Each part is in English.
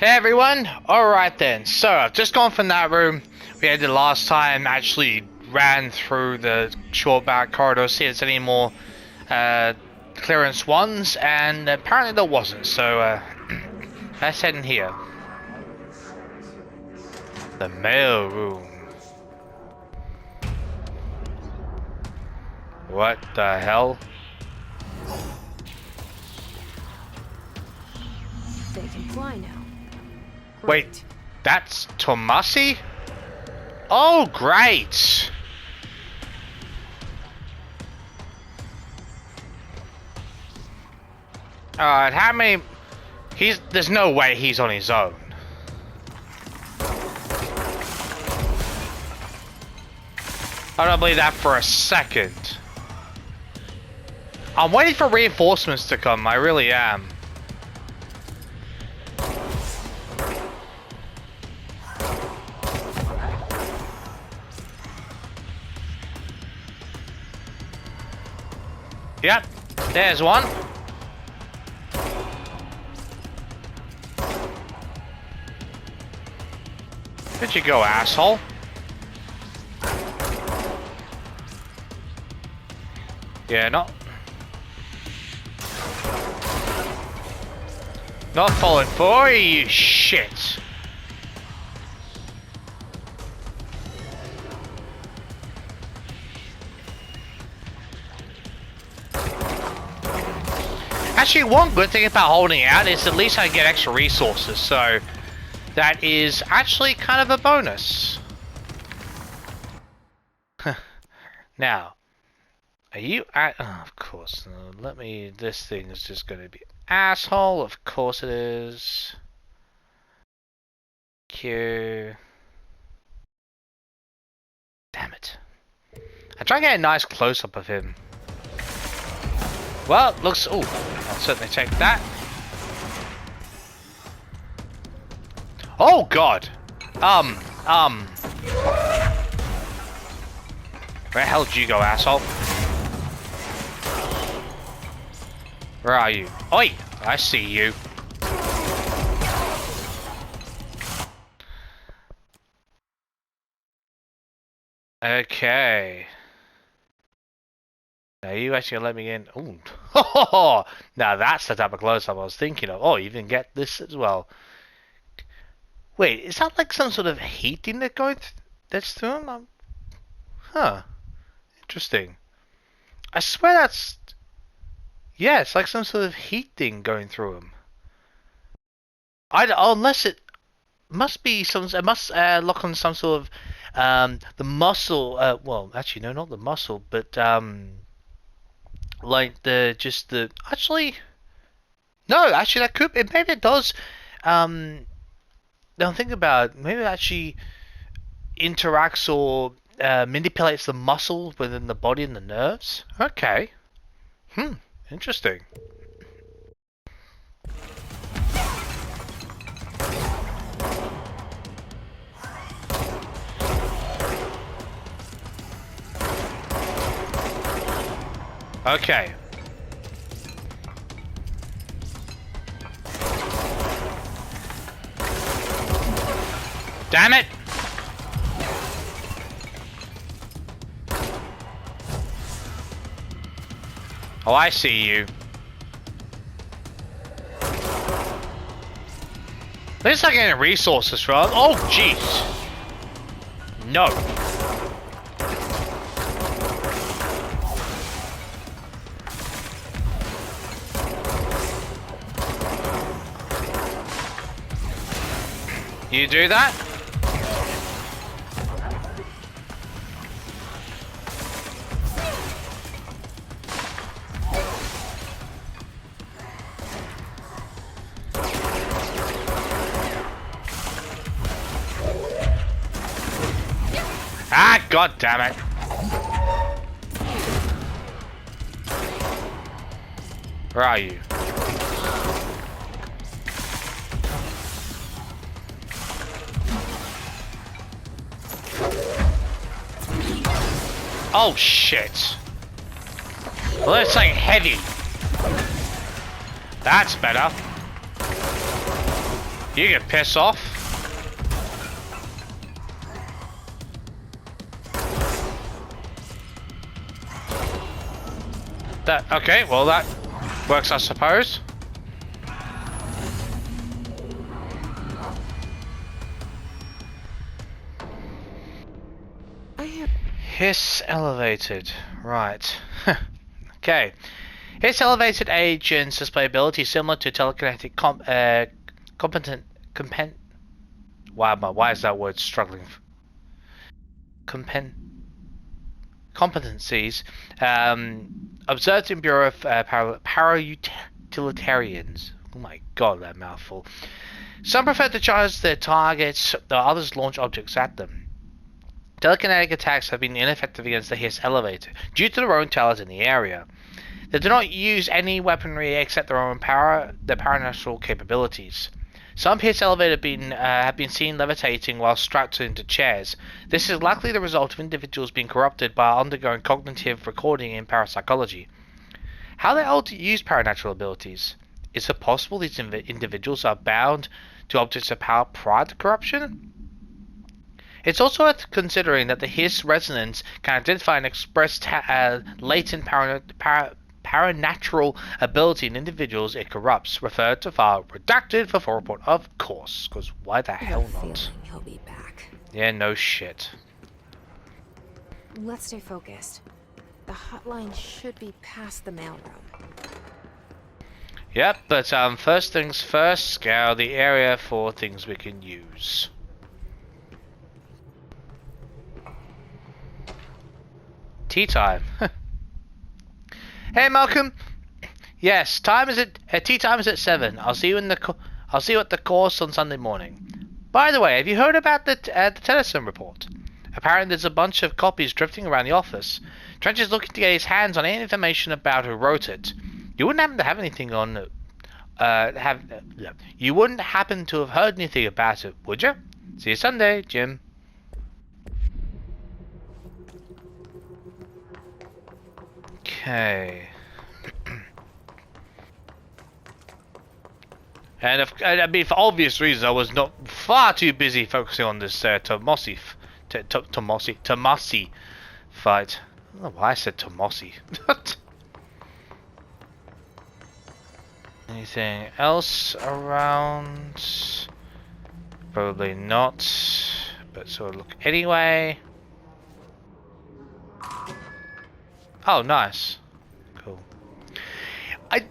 Hey everyone! Alright then, so I've just gone from that room we had the last time, actually ran through the short back corridor, see if there's any more clearance ones, and apparently there wasn't, so let's head in here. The mail room. What the hell? They can fly now. Wait, Great. that's Tomasi? Oh, great! Alright, how many... There's no way he's on his own. I don't believe that for a second. I'm waiting for reinforcements to come, I really am. Yep, there's one. Where'd you go, asshole? Yeah, not falling for you, shit. Actually, one good thing about holding out is at least I get extra resources, so that is actually kind of a bonus. Now, are you at... Oh, of course. Let me... This thing is just going to be... Asshole, of course it is. Q. Damn it. I try to get a nice close-up of him. Well, looks... Oh, I'll certainly take that. Oh, God. Where the hell did you go, asshole? Where are you? Oi! I see you. Okay. Now you actually let me in. Ooh. Now that's the type of close-up I was thinking of. Oh, you even get this as well. Wait, is that like some sort of heating that's through him? Huh. Interesting. I swear that's... Yeah, it's like some sort of heat thing going through him. Unless it must be some... It must lock on some sort of... the muscle... well, actually, no, not the muscle, but... like the... Actually... No, actually, that could... Maybe it does... Now think about it. Maybe it actually interacts or manipulates the muscle within the body and the nerves. Okay. Interesting. Okay. Damn it! Oh, I see you. There's like any resources from. Oh, jeez. No. You do that? Ah, god damn it. Where are you? Oh shit. Well, that's like heavy. That's better. You can piss off. That okay? Well, that works, I suppose. Hiss elevated. Right. Okay. Hiss elevated agents display abilities similar to telekinetic why is that word struggling? Competencies observed in Bureau of Para-Utilitarians. Oh my god, that mouthful. Some prefer to charge their targets, while others launch objects at them. Telekinetic attacks have been ineffective against the Hiss elevator due to their own talent in the area. They do not use any weaponry except their own their paranatural capabilities. Some Hiss elevators have been seen levitating while strapped into chairs. This is likely the result of individuals being corrupted by undergoing cognitive recording in parapsychology. How the hell to use paranatural abilities? Is it possible these individuals are bound to objects of power prior to corruption? It's also worth considering that the Hiss resonance can identify and express latent paranatural ability in individuals it corrupts. Referred to file redacted for full report, of course. Because why the hell not? He'll be back. Yeah, no shit. Let's stay focused. The hotline should be past the mailroom. Yep, but first things first, scour the area for things we can use. Tea time. Hey Malcolm. Yes, time is at tea time is at 7. I'll see you at the course on Sunday morning. By the way, have you heard about the Tennyson report? Apparently, there's a bunch of copies drifting around the office. Trench is looking to get his hands on any information about who wrote it. You wouldn't happen to have anything on. You wouldn't happen to have heard anything about it, would you? See you Sunday, Jim. Okay. And I mean, for obvious reasons, I was not far too busy focusing on this Tomasi fight. I don't know why I said Tomasi. Anything else around? Probably not. But sort of look anyway. Oh, nice. Cool.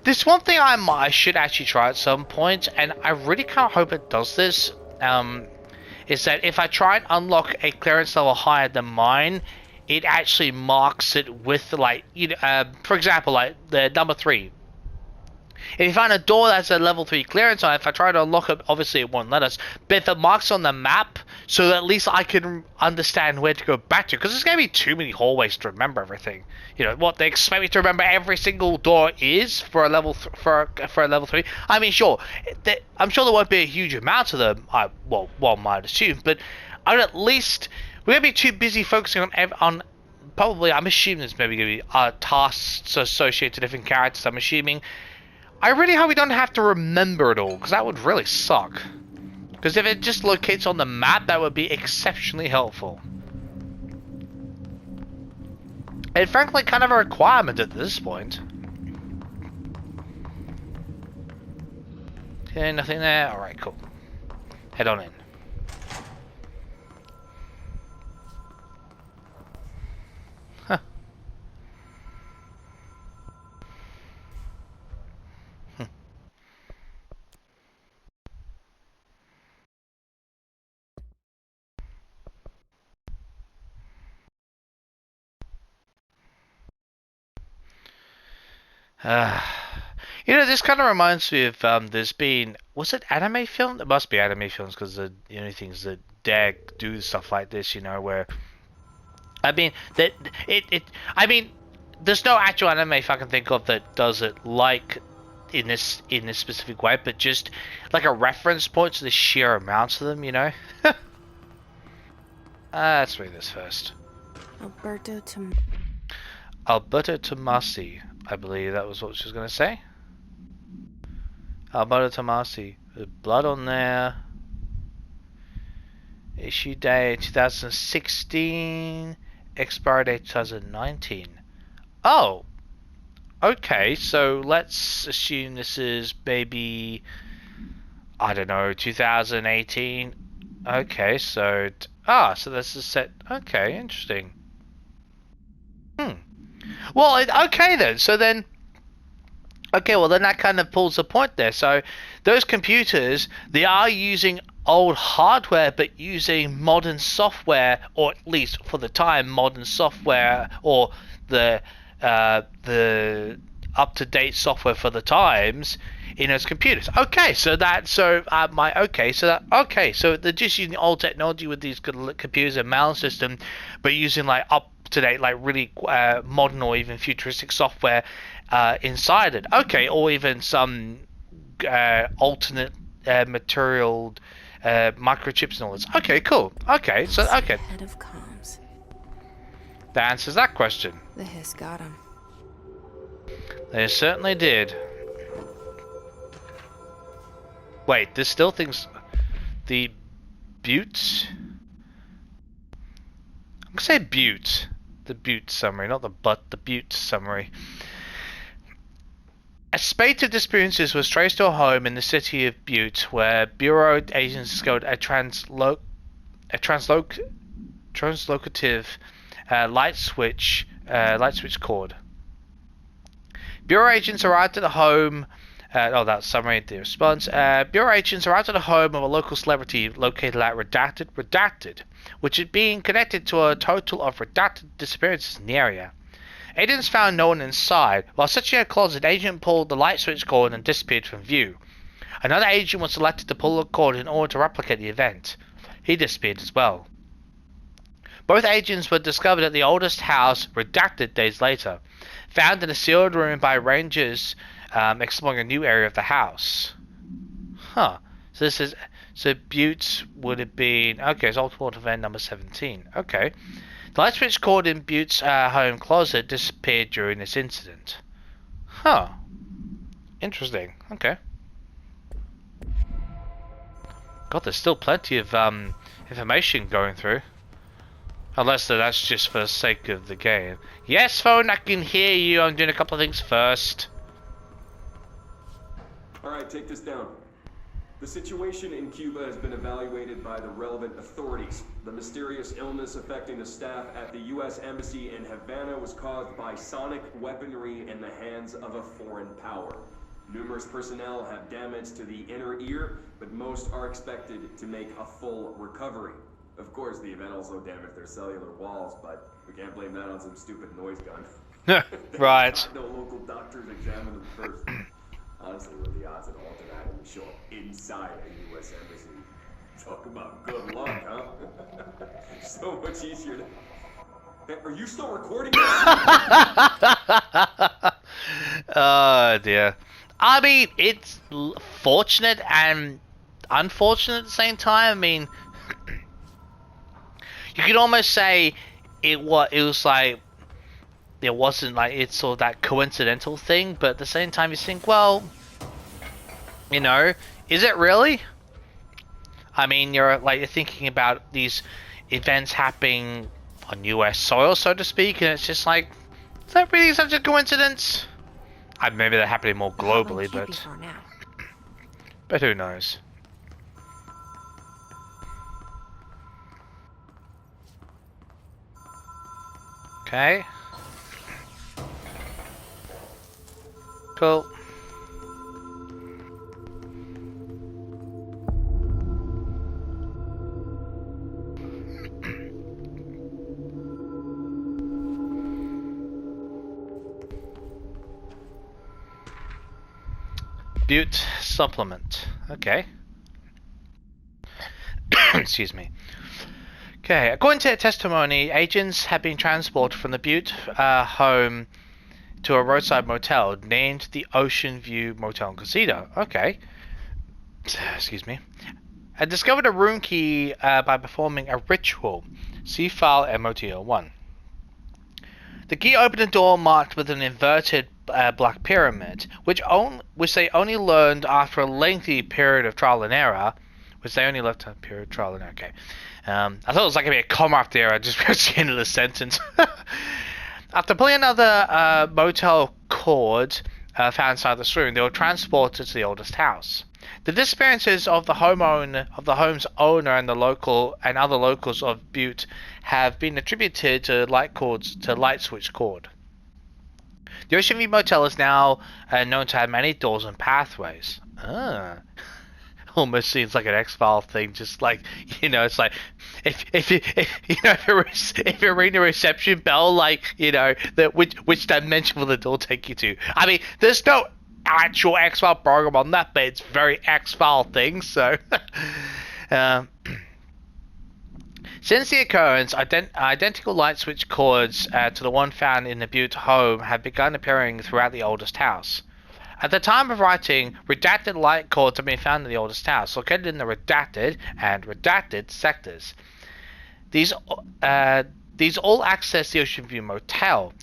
There's one thing I should actually try at some point, and I really can't hope it does this, is that if I try and unlock a clearance level higher than mine, it actually marks it with, like, you know, for example, like the number 3. If you find a door that's a level 3 clearance on it, if I try to unlock it, obviously it won't let us. But if it marks on the map, so that at least I can understand where to go back to. Because there's going to be too many hallways to remember everything. You know, what they expect me to remember every single door is for a level for a level 3. I mean, sure, I'm sure there won't be a huge amount of them. One might assume. But I would at least... We're going to be too busy focusing on probably, I'm assuming there's maybe going to be tasks associated to different characters. I'm assuming... I really hope we don't have to remember it all, because that would really suck. Because if it just locates on the map, that would be exceptionally helpful. And frankly, kind of a requirement at this point. Okay, nothing there. Alright, cool. Head on in. Huh. You know, this kind of reminds me of there's been, was it anime film? It must be anime films because the only things that dare do stuff like this, you know, where I mean that I mean, there's no actual anime if I can think of that does it like in this specific way, but just like a reference point to the sheer amounts of them, you know. Let's read this first. Alberto Tomasi. I believe that was what she was going to say. Alberto Tomasi. There's blood on there. Issue date 2016. Expiry date 2019. Oh, okay. So let's assume this is maybe, I don't know, 2018. Okay, so so this is set. Okay, interesting. Well, okay then. So then, okay, well then that kind of pulls the point there. So those computers, they are using old hardware, but using modern software, or at least for the time, modern software, or the up-to-date software for the times in those computers. Okay, so they're just using old technology with these computers and mail system, but using like up-to-date, like really modern or even futuristic software inside it. Okay, or even some alternate material microchips and all this. Okay, cool. Okay, so okay, Head of comms. that answers that question. The hiss got him. They certainly did. Wait, there's still things. The Butte. I'm gonna say Butte. The Butte summary, not the but. The Butte summary. A spate of disappearances was traced to a home in the city of Butte, where Bureau agents discovered a translocative light switch cord. Bureau agents arrived at the home. That summary the response. Bureau agents arrived at the home of a local celebrity located at Redacted, which had been connected to a total of redacted disappearances in the area. Agents found no one inside. While searching a closet, agent pulled the light switch cord and disappeared from view. Another agent was selected to pull the cord in order to replicate the event. He disappeared as well. Both agents were discovered at the oldest house, Redacted, days later, found in a sealed room by rangers exploring a new area of the house. Huh. So Butte would have been okay. It's ultimate event number 17. Okay. The light switch cord in Butte's home closet disappeared during this incident. Huh. Interesting. Okay. God, there's still plenty of information going through. Unless that's just for the sake of the game. Yes, phone, I can hear you. I'm doing a couple of things first. Alright, take this down. The situation in Cuba has been evaluated by the relevant authorities. The mysterious illness affecting the staff at the U.S. Embassy in Havana was caused by sonic weaponry in the hands of a foreign power. Numerous personnel have damage to the inner ear, but most are expected to make a full recovery. Of course, the event also damaged their cellular walls, but we can't blame that on some stupid noise gun. Right. No local doctors examined them first. Honestly, what are the odds that alternate item would show up inside a U.S. embassy? Talk about good luck, huh? So much easier to... Hey, are you still recording this? Oh dear. I mean, it's fortunate and unfortunate at the same time. I mean, you could almost say it was like it wasn't like it's sort of that coincidental thing, but at the same time you think, well, you know, is it really? I mean, you're thinking about these events happening on US soil, so to speak, and it's just like, is that really such a coincidence? Maybe they're happening more globally, but who knows? Okay. Cool. Butte supplement. Okay. Excuse me. Okay, according to testimony, agents have been transported from the Butte home to a roadside motel named the Ocean View Motel and Casino. Okay. Excuse me. And discovered a room key by performing a ritual. See file MOTL1. The key opened a door marked with an inverted black pyramid, which they only learned after a lengthy period of trial and error which they only left on period trial. Okay. I thought it was like going to be a comma up there. I just reached the end of the sentence. After pulling another motel cord found inside this room, they were transported to the oldest house. The disappearances of the home's owner and other locals of Butte have been attributed to light switch cord. The Ocean View Motel is now known to have many doors and pathways. Almost seems like an X-File thing, just like, it's like if you ring the reception bell, like, which dimension will the door take you to? I mean, there's no actual X-File program on that, but it's very X-File thing, so since the occurrence, identical light switch cords to the one found in the Butte home have begun appearing throughout the oldest house. At the time of writing, redacted light cords have been found in the oldest house, located in the redacted and redacted sectors. These all access the Ocean View Motel.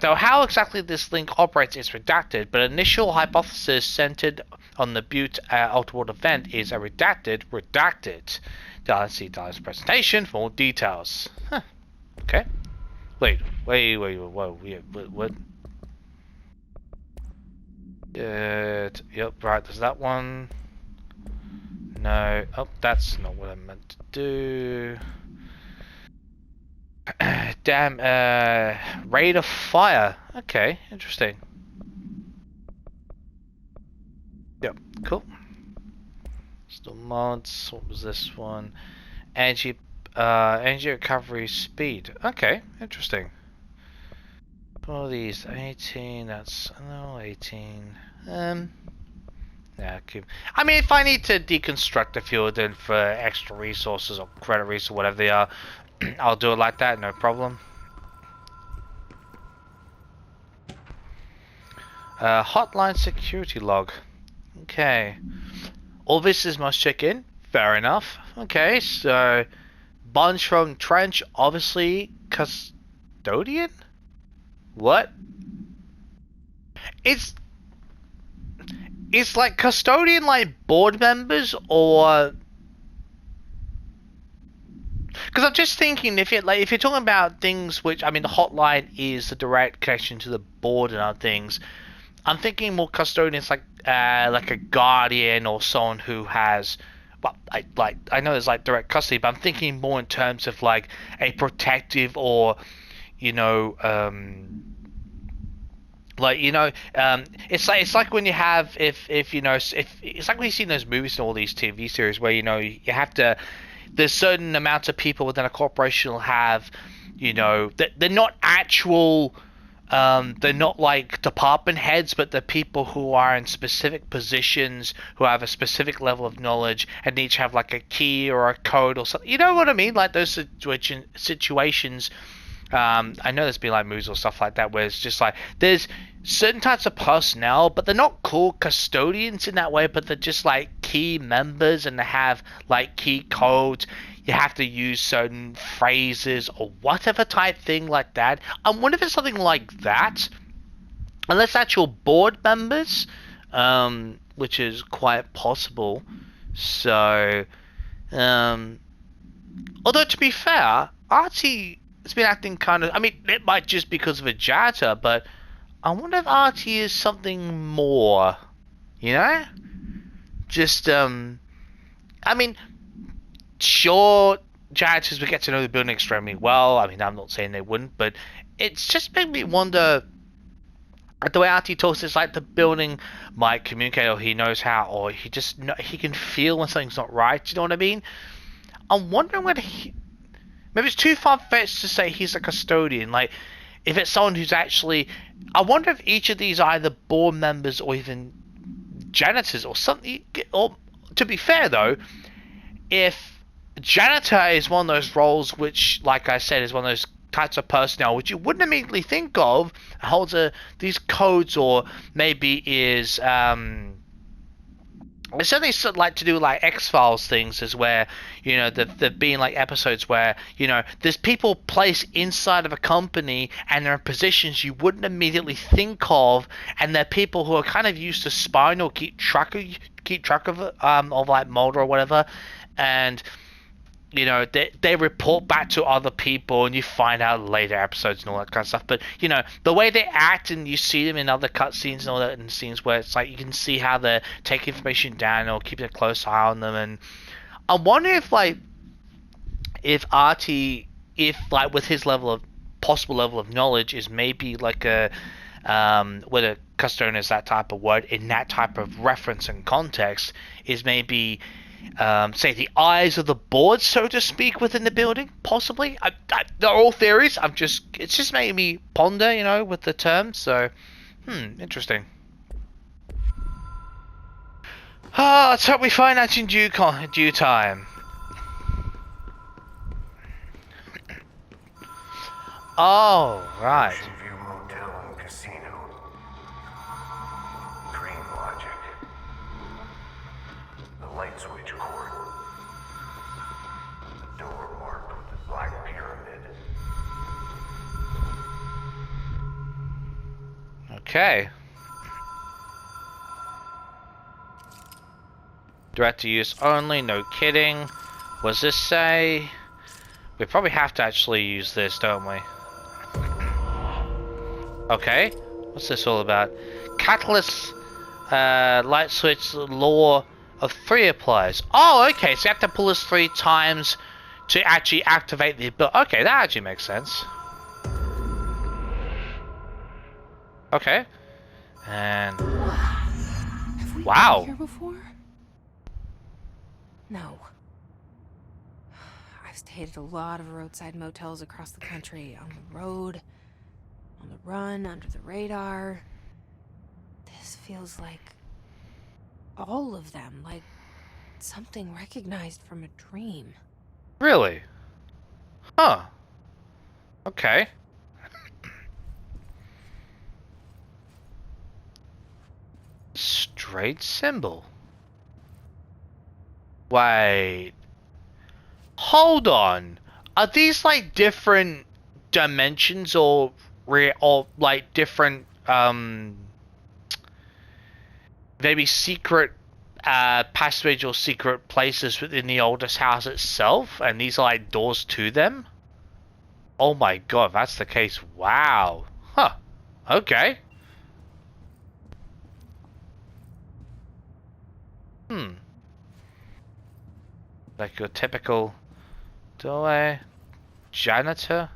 Though how exactly this link operates is redacted, but initial hypothesis centered on the Butte untoward event is a redacted. Let's see Dallas' presentation for more details. Huh. Okay. Wait, whoa, what? Yep, right, there's that one. No, oh, that's not what I meant to do. Damn, rate of fire. Okay, interesting. Yep, cool. Still mods. What was this one? Energy recovery speed. Okay, interesting. All these 18. That's 18. Yeah, keep. I mean, if I need to deconstruct a few of them for extra resources or credit resources, whatever they are, I'll do it like that. No problem. Hotline security log. Okay. All visitors must check in. Fair enough. Okay, so bunch from Trench, obviously custodian. What? It's like custodian, like board members, or because I'm just thinking if you're talking about things which, I mean, the hotline is the direct connection to the board and other things. I'm thinking more custodians like a guardian or someone who has, well, I know there's like direct custody, but I'm thinking more in terms of like a protective or, it's like when you have if it's like when you see in those movies and all these TV series where you have to, there's certain amounts of people within a corporation will have, they're not actual. They're not like department heads, but they're people who are in specific positions, who have a specific level of knowledge, and each have like a key or a code or something. You know what I mean? Like those situations. I know there's been like movies or stuff like that where it's just like there's certain types of personnel, but they're not called custodians in that way, but they're just like key members and they have like key codes. You have to use certain phrases or whatever type thing like that. I wonder if it's something like that. Unless actual board members, which is quite possible. So, although to be fair, Artie has been acting kind of, I mean, it might just because of a janitor, but I wonder if Artie is something more, Just, I mean, sure, janitors would get to know the building extremely well. I mean, I'm not saying they wouldn't, but it's just made me wonder. The way Artie talks, it's like the building might communicate, or he knows how, or he can feel when something's not right. You know what I mean? I'm wondering whether maybe it's too far-fetched to say he's a custodian. Like, if it's someone who's actually, I wonder if each of these are either board members or even janitors or something. Or to be fair though, if janitor is one of those roles which, like I said, is one of those types of personnel which you wouldn't immediately think of, holds these codes, or maybe is I certainly sort of like to do like X-Files things, is where, you know, there've been like episodes where, you know, there's people placed inside of a company and they're in positions you wouldn't immediately think of, and they're people who are kind of used to spying or keep track of like Mulder or whatever, and you know, they report back to other people, and you find out later episodes and all that kind of stuff. But you know, the way they act, and you see them in other cutscenes and all that, and scenes where it's like you can see how they take information down or keeping a close eye on them. And I wonder if like if Artie, if like with his level of possible level of knowledge, is maybe like a whether custodian is that type of word in that type of reference and context, is maybe say the eyes of the board, so to speak, within the building, possibly. They're all theories. It's just making me ponder, you know, with the term. So, interesting. Let's hope we find out in due time. Oh, right. Okay. Direct to use only, no kidding. What does this say? We probably have to actually use this, don't we? Okay. What's this all about? Catalyst, light switch, law of 3 applies. Oh, okay, so you have to pull this 3 times to actually activate the ability. Okay, that actually makes sense. Okay. And Have we wow. been here before? No. I've stayed at a lot of roadside motels across the country, on the road, on the run, under the radar. This feels like all of them, like something recognized from a dream. Really? Huh. Okay. Straight symbol. Wait. Hold on. Are these like different dimensions or like different maybe secret passage or secret places within the oldest house itself, and these are like doors to them? Oh my god, if that's the case, wow. Huh. Okay. Like your typical doorway. Janitor?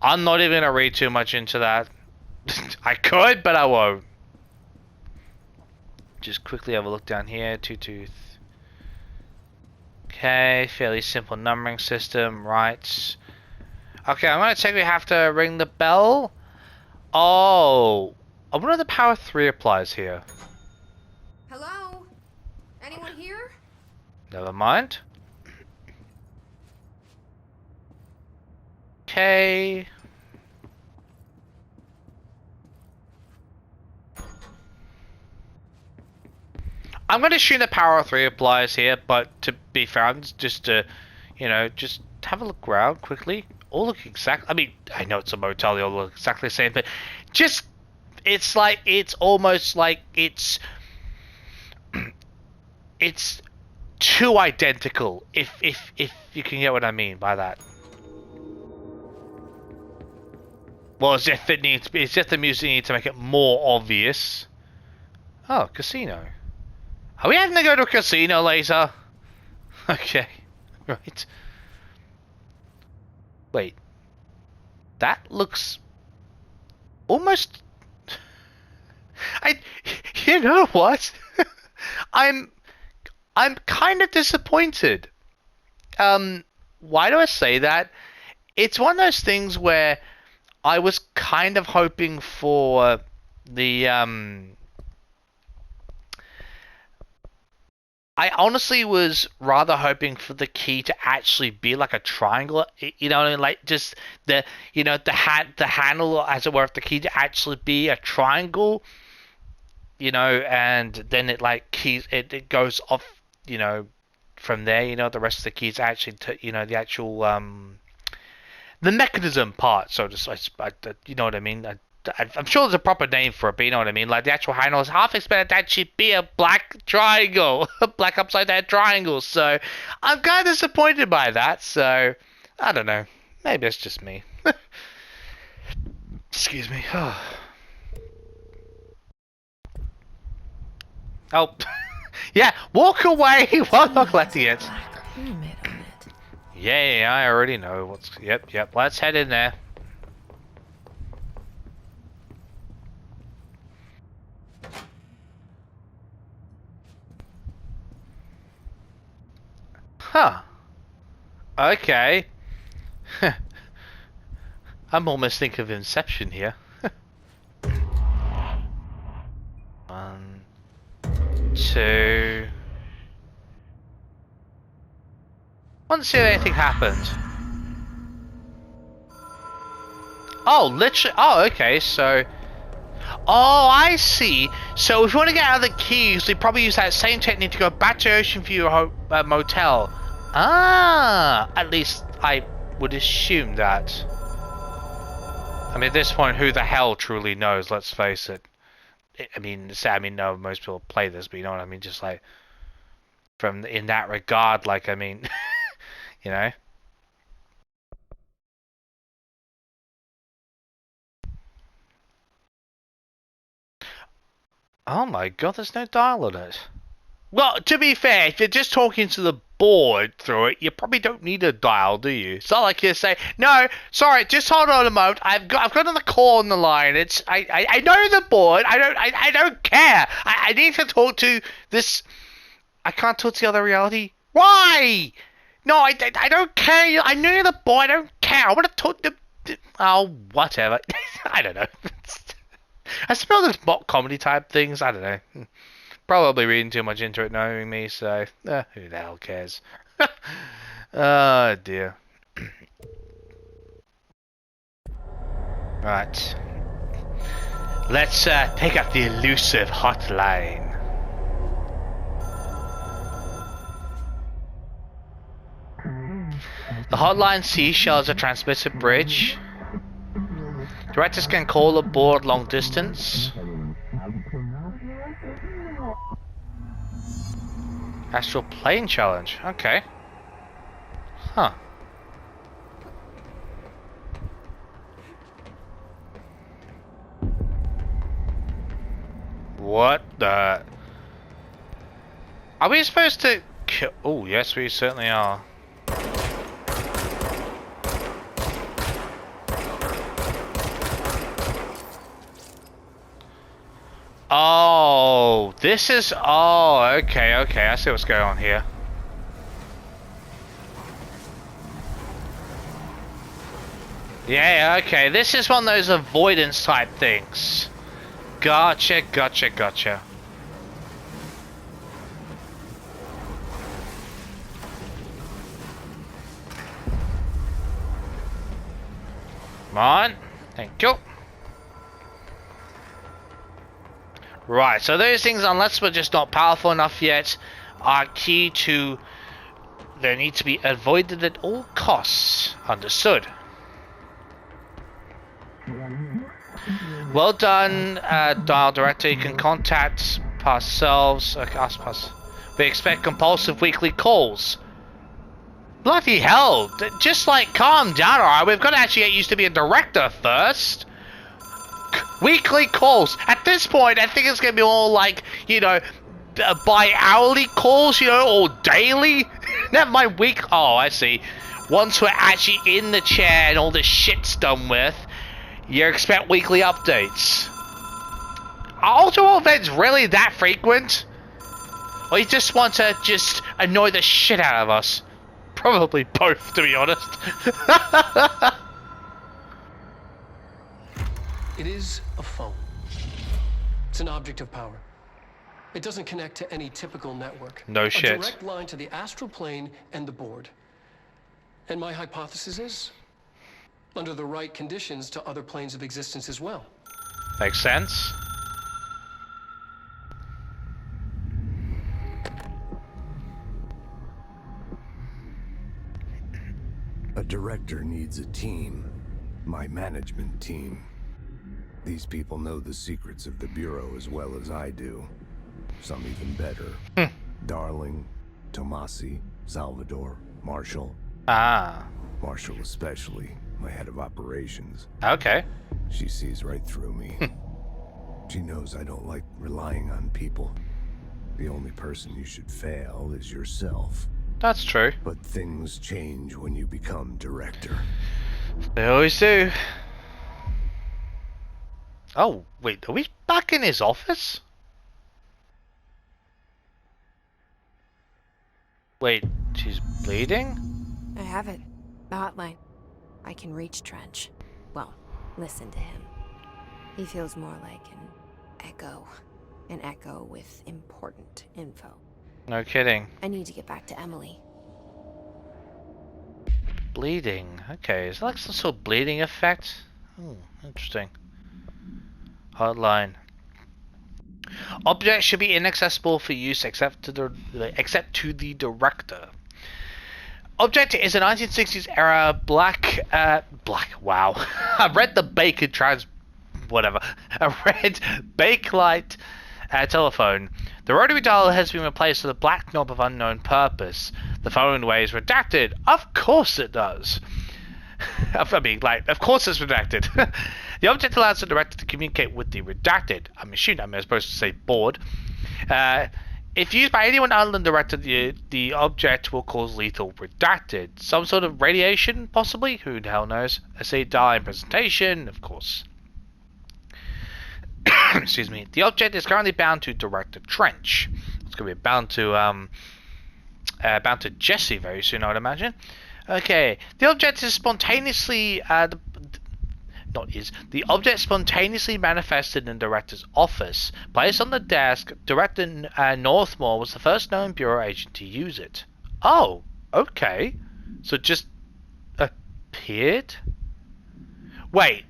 I'm not even gonna read too much into that. I could, but I won't. Just quickly have a look down here. Tooth. Okay, fairly simple numbering system, right. Okay, I'm gonna take we have to ring the bell. Oh, I wonder if the power 3 applies here. Hello? Anyone here? Never mind. Okay. I'm going to assume the power 3 applies here, but to be fair, I'm just to, you know, just have a look around quickly. All look exact. I mean, I know it's a motel, they all look exactly the same, but just, it's like, it's almost like it's too identical, if you can get what I mean by that. Well, as if it needs to be, it's just the music needs to make it more obvious. Oh, casino. Are we having to go to a casino later? Okay, right. Wait. That looks almost... You know what? I'm kind of disappointed. Why do I say that? It's one of those things where I was kind of hoping for the I honestly was rather hoping for the key to actually be like a triangle, you know what I mean? Like just the, the handle, as it were, of the key to actually be a triangle. you know, and then it like keys it goes off, you know, from there, you know, the rest of the keys actually, you know, the actual the mechanism part, so to say, you know what I mean. I'm sure there's a proper name for it, but you know what I mean. Like the actual handle is half expected to actually be a black triangle, a black upside down triangle. So I'm kind of disappointed by that. So I don't know. Maybe it's just me. Excuse me. Oh, yeah. Walk away while not collecting it. Black pyramid on it. Yeah, I already know what's. Yep. Let's head in there. Huh. Okay. I'm almost thinking of Inception here. 1, 2. Want to see if anything happened. Oh, literally. Oh, okay. So. Oh, I see. So if you want to get out of the keys, they probably use that same technique to go back to Ocean View Motel. Ah, at least I would assume that. I mean, at this point, who the hell truly knows? Let's face it. I mean, no, most people play this, but you know what I mean. Just like from in that regard, like I mean, you know. Oh my god, there's no dial on it. Well, to be fair, if you're just talking to the board through it, you probably don't need a dial, do you? It's not like you say, no, sorry, just hold on a moment. I've got another call on the line. I know the board. I don't care. I need to talk to this. I can't talk to the other reality. Why? No, I don't care. I know the board. I don't care. I want to talk to. Oh, whatever. I don't know. I suppose there's mock comedy type things. I don't know. Probably reading too much into it, knowing me, so who the hell cares? Oh dear. Right. Let's pick up the elusive hotline. The hotline seashells a transmitted bridge. Directors can call aboard long distance. Astral plane challenge. Okay. Huh. What the? Are we supposed to kill? Oh, yes, we certainly are. Oh, this is... Oh, okay. I see what's going on here. Yeah, okay. This is one of those avoidance type things. Gotcha. Come on. Thank you. Right, so those things, unless we're just not powerful enough yet, are key to... They need to be avoided at all costs. Understood. Well done, Dial Director. You can contact ourselves. We expect compulsive weekly calls. Bloody hell. Just like, calm down, alright? We've got to actually get used to being director first. Weekly calls. At this point, I think it's going to be all like, you know, bi-hourly calls, you know, or daily. Never mind week. Oh, I see. Once we're actually in the chair and all this shit's done with, you expect weekly updates. Are ultra events really that frequent? Or you just want to just annoy the shit out of us? Probably both, to be honest. It is a phone. It's an object of power. It doesn't connect to any typical network. No shit. A direct line to the astral plane and the board. And my hypothesis is, under the right conditions, to other planes of existence as well. Makes sense. A director needs a team. My management team. These people know the secrets of the Bureau as well as I do. Some even better. Darling, Tomasi, Salvador, Marshall. Ah. Marshall especially, my head of operations. Okay. She sees right through me. She knows I don't like relying on people. The only person you should fail is yourself. That's true. But things change when you become director. They always do. Oh, wait, are we back in his office? Wait, she's bleeding? I have it. The hotline. I can reach Trench. Well, listen to him. He feels more like an echo. An echo with important info. No kidding. I need to get back to Emily. Bleeding. Okay, is that like some sort of bleeding effect? Hmm, interesting. Hotline. Objects should be inaccessible for use except to the director. Object is a 1960s era black. Wow. I read the bacon trans. Whatever. A red bakelite telephone. The rotary dial has been replaced with a black knob of unknown purpose. The phone weighs redacted. Of course it does. I mean, like, of course it's redacted. The object allows the director to communicate with the redacted. I'm supposed to say board. If used by anyone other than the director, the object will cause lethal redacted. Some sort of radiation, possibly? Who the hell knows? I say dial in presentation, of course. Excuse me. The object is currently bound to Director Trench. It's going to be bound to Jesse very soon, I would imagine. Okay. The object is spontaneously the object spontaneously manifested in the director's office. Placed on the desk, Director Northmore was the first known Bureau agent to use it. Oh, okay. So it just appeared? Wait.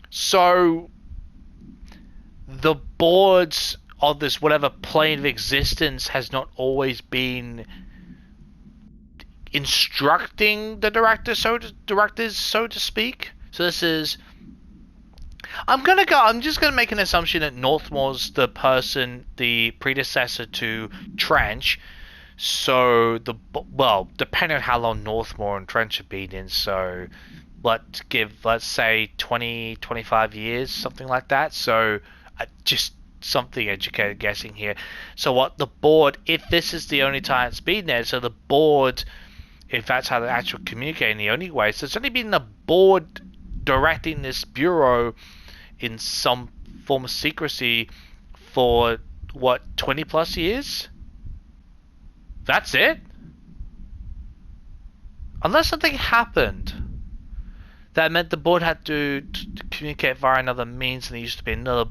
So the boards of this whatever plane of existence has not always been instructing the directors, so to speak. So this is. I'm just gonna make an assumption that Northmore's the predecessor to Trench. So depending on how long Northmore and Trench have been in, so let's say 20, 25 years, something like that. So just something educated guessing here. So what the board, if this is the only time it's been there, so the board, if that's how they actually communicate in the only way, so it's only been the board directing this bureau in some form of secrecy for what, 20 plus years? That's it? Unless something happened that meant the board had to communicate via another means, and there used to be another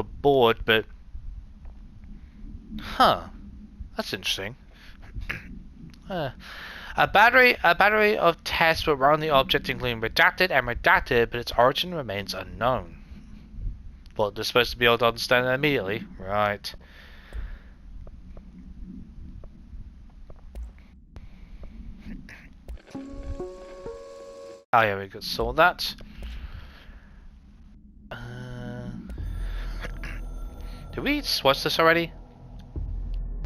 board, but that's interesting. A battery of tests were run on the object, including redacted and redacted, but its origin remains unknown. Well, they're supposed to be able to understand that immediately, right? Oh yeah, we could sort that. Did we watch this already?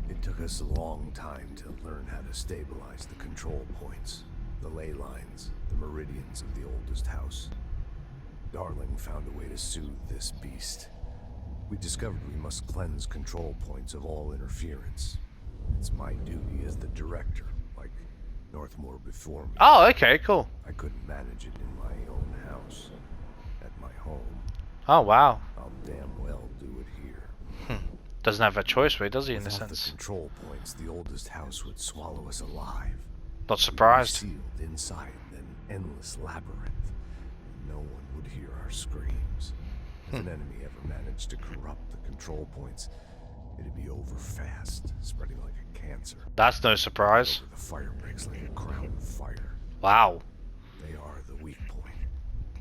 It took us a long time to learn how to stabilize the control points, the ley lines, the meridians of the oldest house. Darling found a way to soothe this beast. We discovered we must cleanse control points of all interference. It's my duty as the director, like Northmore before me. Oh, okay, cool. I couldn't manage it in my own house, at my home. Oh, wow. I'll damn well do it here. Doesn't have a choice, really, does he, in a Without sense? the control points, the oldest house would swallow us alive. Not surprised. Sealed inside an endless labyrinth. No one would hear our screams. If an enemy ever managed to corrupt the control points, it'd be over fast, spreading like a cancer. That's no surprise. The fire breaks like a crown of fire. Wow. They are the weak point.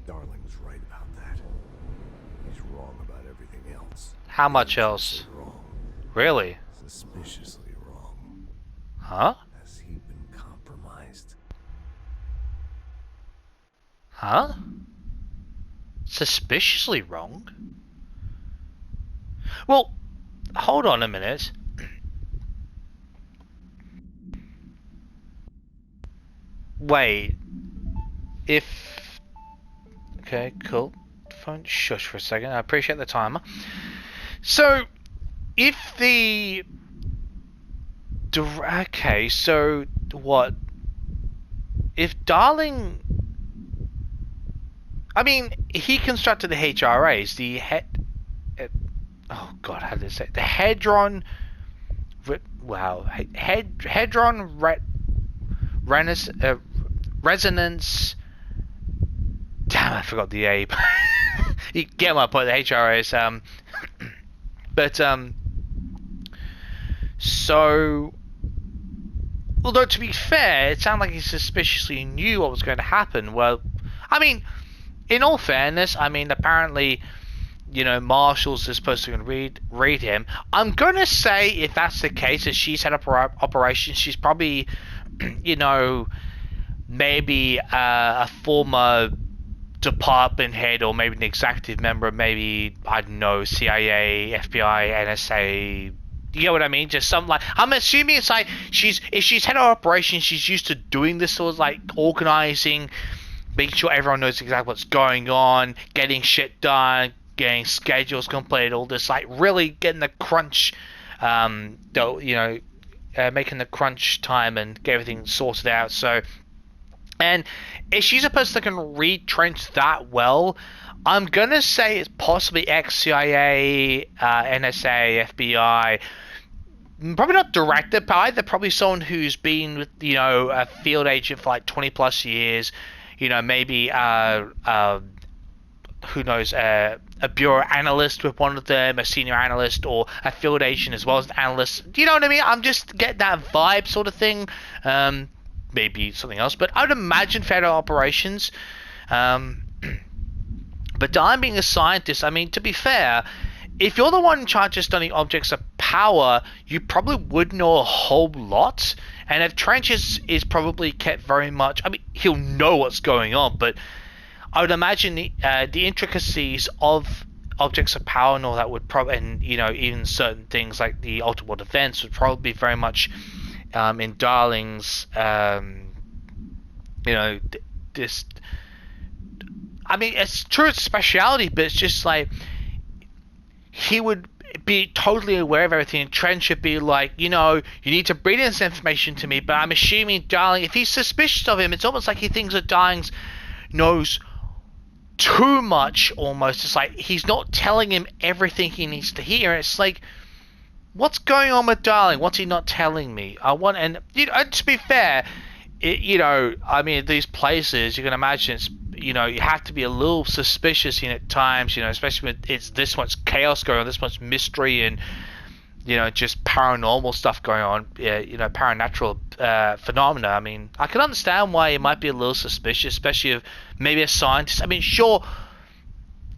Darling's right about that. He's wrong about everything else. How much else? Wrong. Really? Suspiciously wrong. Huh? Has he been compromised? Huh? Suspiciously wrong? Well, hold on a minute. Wait. If... Okay, cool. Phone shush for a second. I appreciate the timer. So, if the... Okay, so what? If Darling... I mean, he constructed the HRAs, the oh god, how did I say it? The Hedron... Wow. Hedron Resonance... Damn, I forgot the A. You get my point, the HRAs. But, so... Although, to be fair, it sounded like he suspiciously knew what was going to happen. Well, I mean, in all fairness, I mean, apparently, you know, Marshall's is supposed to read him. I'm going to say, if that's the case, that she's set up her operation, she's probably, you know, maybe a former department head or maybe an executive member, maybe, I don't know, CIA, FBI, NSA... You get what I mean? Just some, like, I'm assuming it's like if she's head of operations, she's used to doing this sort of like organizing, making sure everyone knows exactly what's going on, getting shit done, getting schedules completed, all this, like really getting the crunch, making the crunch time and get everything sorted out. So, and if she's a person that can retrench that well, I'm gonna say it's possibly ex-CIA, NSA, FBI. Probably not director, but either probably someone who's been with, you know, a field agent for like 20 plus years, you know, maybe who knows, a bureau analyst with one of them, a senior analyst, or a field agent as well as an analyst. Do you know what I mean? I'm just getting that vibe sort of thing. Maybe something else, but I'd imagine federal operations. But I'm being a scientist. I mean, to be fair, if you're the one in charge of studying objects of power, you probably would know a whole lot. And if Trench is probably kept very much... I mean, he'll know what's going on, but I would imagine the intricacies of objects of power and all that would probably... And, you know, even certain things like the ultimate defense would probably be very much in Darling's... this... I mean, it's true it's a speciality, but it's just like... He would be totally aware of everything, and Trent should be like, you know, you need to bring this information to me, but I'm assuming Darling, if he's suspicious of him, it's almost like he thinks that Darling knows too much, almost. It's like he's not telling him everything he needs to hear. It's like, what's going on with Darling? What's he not telling me? And you know, to be fair, I mean, these places, you can imagine it's, you know, you have to be a little suspicious at times, you know, especially when it's this much chaos going on, this much mystery and, you know, just paranormal stuff going on, you know, paranatural phenomena. I mean, I can understand why you might be a little suspicious, especially if maybe a scientist. I mean, sure,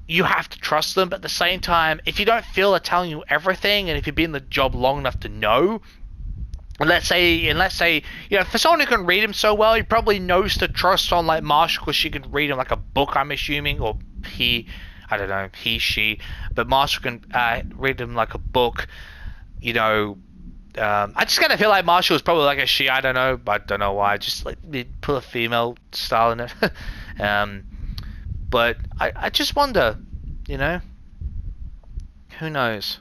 you have to trust them, but at the same time, if you don't feel they're telling you everything, and if you've been in the job long enough to know, and let's say, you know, for someone who can read him so well, he probably knows to trust on, like, Marshall, because she can read him like a book, I'm assuming, or he, I don't know, he, she, but Marshall can read him like a book, you know. I just kind of feel like Marshall is probably like a she, I don't know why, just like put a female style in it. But I just wonder, you know, who knows,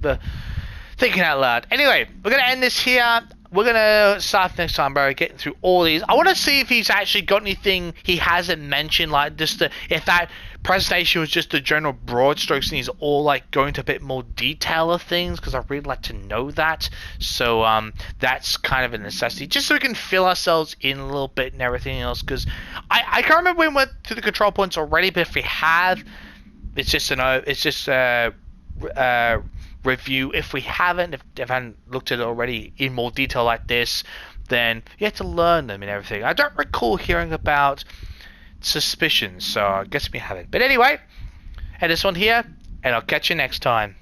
but thinking out loud. Anyway, we're going to end this here. We're going to start next time, bro, getting through all these. I want to see if he's actually got anything he hasn't mentioned, like just if that presentation was just the general broad strokes and he's all like going to a bit more detail of things, because I'd really like to know that. So that's kind of a necessity, just so we can fill ourselves in a little bit and everything else, because I can't remember when we went through the control points already, but if we have, it's just review. If we haven't, if I haven't looked at it already in more detail like this, then you have to learn them and everything. I don't recall hearing about suspicions, so I guess we haven't. But anyway, and this one here, and I'll catch you next time.